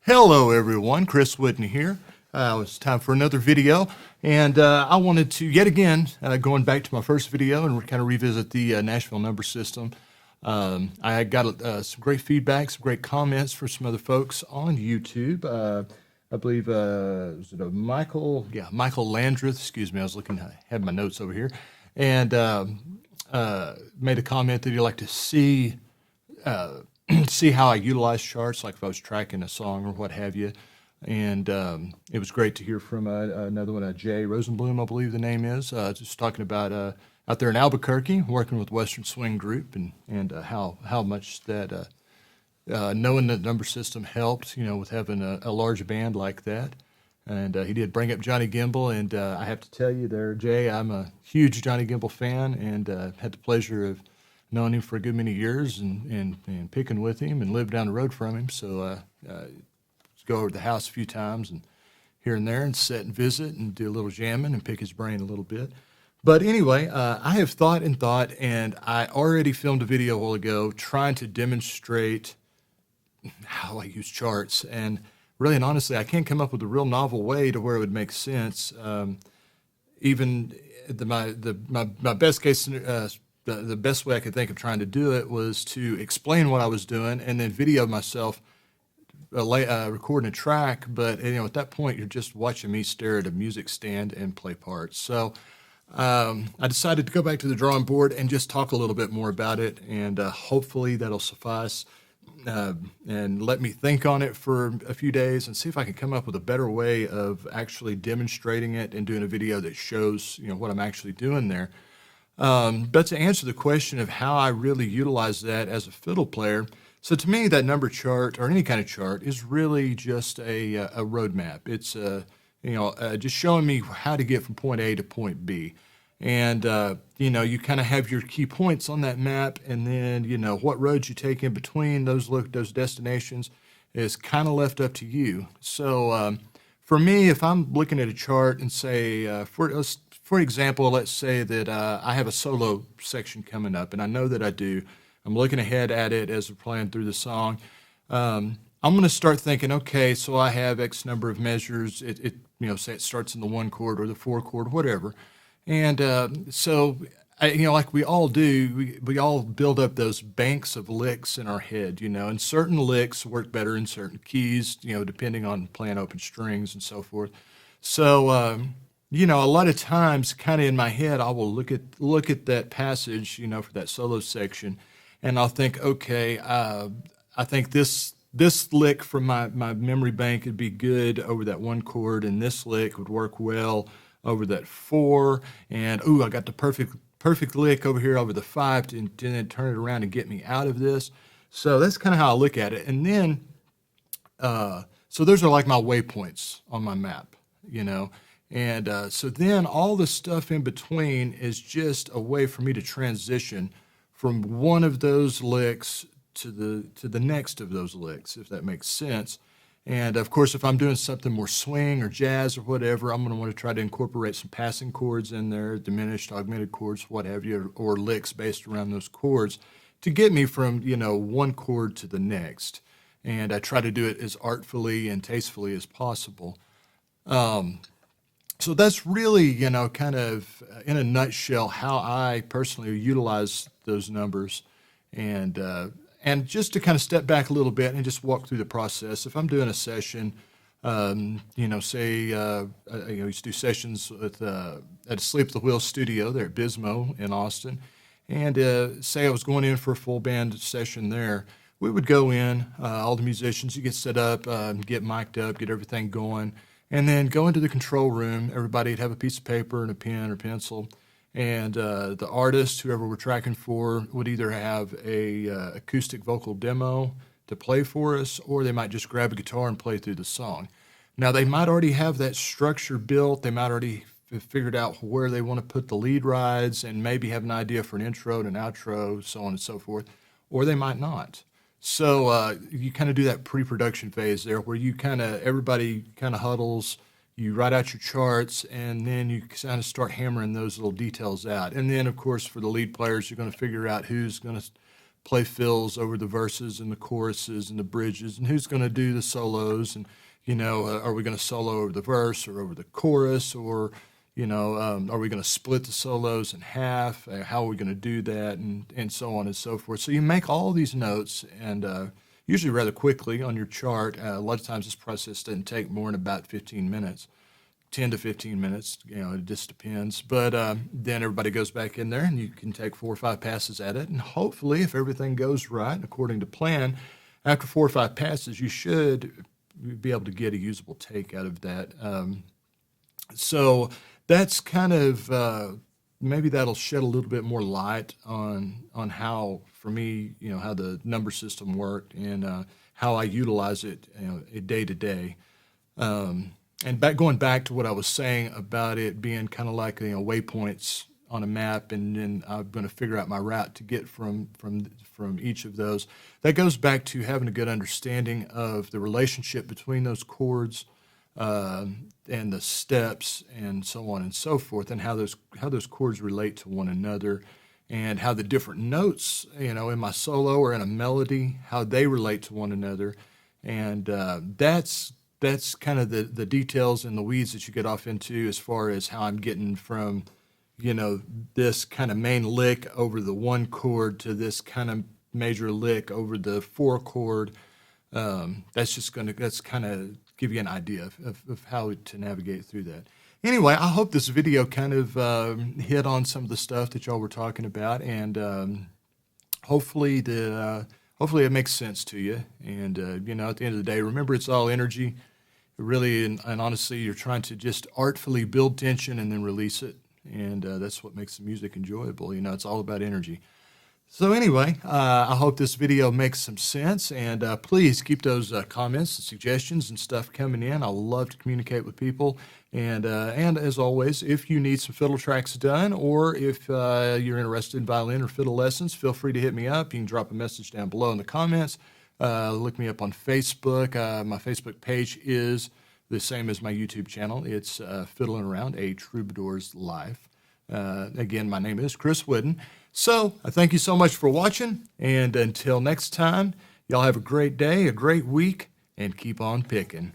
Hello everyone, Chris Whitten here. It's time for another video, and I wanted to yet again, going back to my first video and kind of revisit the Nashville Number System. I got some great feedback, some great comments from some other folks on YouTube. I believe, was it a Michael? Yeah, Michael Landreth, excuse me, I was looking, I had my notes over here, and made a comment that he'd like to see see how I utilize charts, like if I was tracking a song or what have you. And it was great to hear from another one, Jay Rosenblum, I believe the name is, just talking about out there in Albuquerque, working with Western Swing Group, and how much that knowing the number system helped, with having a large band like that. And he did bring up Johnny Gimbel, and I have to tell you there, Jay, I'm a huge Johnny Gimbel fan, and had the pleasure of known him for a good many years and picking with him and lived down the road from him. So go over to the house a few times and here and there and sit and visit and do a little jamming and pick his brain a little bit. But anyway, I have thought, and I already filmed a video a while ago trying to demonstrate how I use charts. And really and honestly, I can't come up with a real novel way to where it would make sense. Even my best case the best way I could think of trying to do it was to explain what I was doing and then video myself recording a track. But at that point, you're just watching me stare at a music stand and play parts. So I decided to go back to the drawing board and just talk a little bit more about it, and hopefully that'll suffice and let me think on it for a few days and see if I can come up with a better way of actually demonstrating it and doing a video that shows what I'm actually doing there. But to answer the question of how I really utilize that as a fiddle player, so to me, that number chart or any kind of chart is really just a roadmap. It's just showing me how to get from point A to point B, and you kind of have your key points on that map, and then what roads you take in between those destinations is kind of left up to you. So for me, if I'm looking at a chart and say for example, let's say that I have a solo section coming up, and I know that I do. I'm looking ahead at it as we're playing through the song. I'm going to start thinking, okay, so I have X number of measures. Say it starts in the 1 chord or the 4 chord, whatever. And like we all do, we all build up those banks of licks in our head, and certain licks work better in certain keys, depending on playing open strings and so forth. So, a lot of times kind of in my head, I will look at that passage, for that solo section, and I'll think, okay, I think this lick from my memory bank would be good over that 1 chord, and this lick would work well over that 4, and ooh, I got the perfect lick over here over the 5 to then turn it around and get me out of this. So that's kind of how I look at it. And then, so those are like my waypoints on my map, And so then all the stuff in between is just a way for me to transition from one of those licks to the next of those licks, if that makes sense. And of course, if I'm doing something more swing or jazz or whatever, I'm going to want to try to incorporate some passing chords in there, diminished, augmented chords, what have you, or licks based around those chords to get me from, 1 chord to the next. And I try to do it as artfully and tastefully as possible. So that's really, kind of in a nutshell, how I personally utilize those numbers. And just to kind of step back a little bit and just walk through the process. If I'm doing a session, say, I used to do sessions at Sleep at the Wheel studio there at Bismo in Austin. And say I was going in for a full band session there, we would go in, all the musicians, you get set up, get mic'd up, get everything going, and then go into the control room. Everybody would have a piece of paper and a pen or pencil. And the artist, whoever we're tracking for, would either have a acoustic vocal demo to play for us, or they might just grab a guitar and play through the song. Now, they might already have that structure built. They might already have figured out where they want to put the lead rides and maybe have an idea for an intro and an outro, so on and so forth, or they might not. So you kind of do that pre-production phase there where everybody kind of huddles, you write out your charts, and then you kind of start hammering those little details out. And then, of course, for the lead players, you're going to figure out who's going to play fills over the verses and the choruses and the bridges, and who's going to do the solos, and are we going to solo over the verse or over the chorus, or are we going to split the solos in half? How are we going to do that, and so on and so forth. So you make all these notes, and usually rather quickly on your chart. A lot of times this process doesn't take more than about 15 minutes. 10 to 15 minutes, it just depends. But then everybody goes back in there, and you can take 4 or 5 passes at it. And hopefully, if everything goes right and according to plan, after 4 or 5 passes, you should be able to get a usable take out of that. So that's kind of, maybe that'll shed a little bit more light on how, for me, how the number system worked, and how I utilize it, day to day. And going back to what I was saying about it being kind of like waypoints on a map, and then I'm going to figure out my route to get from each of those. That goes back to having a good understanding of the relationship between those chords and the steps, and so on and so forth, and how those chords relate to one another, and how the different notes, in my solo or in a melody, how they relate to one another, and that's kind of the details and the weeds that you get off into, as far as how I'm getting from, this kind of main lick over the 1 chord to this kind of major lick over the 4 chord. That's kind of give you an idea of how to navigate through that. Anyway, I hope this video kind of hit on some of the stuff that y'all were talking about, and hopefully it makes sense to you. And, at the end of the day, remember, it's all energy. Really, and honestly, you're trying to just artfully build tension and then release it. And that's what makes the music enjoyable. It's all about energy. So anyway, I hope this video makes some sense. And please keep those comments and suggestions and stuff coming in. I love to communicate with people. And as always, if you need some fiddle tracks done, or if you're interested in violin or fiddle lessons, feel free to hit me up. You can drop a message down below in the comments. Look me up on Facebook. My Facebook page is the same as my YouTube channel. It's Fiddling Around a Troubadour's Life. Again, my name is Chris Whitten. So I thank you so much for watching, and until next time, y'all have a great day, a great week, and keep on picking.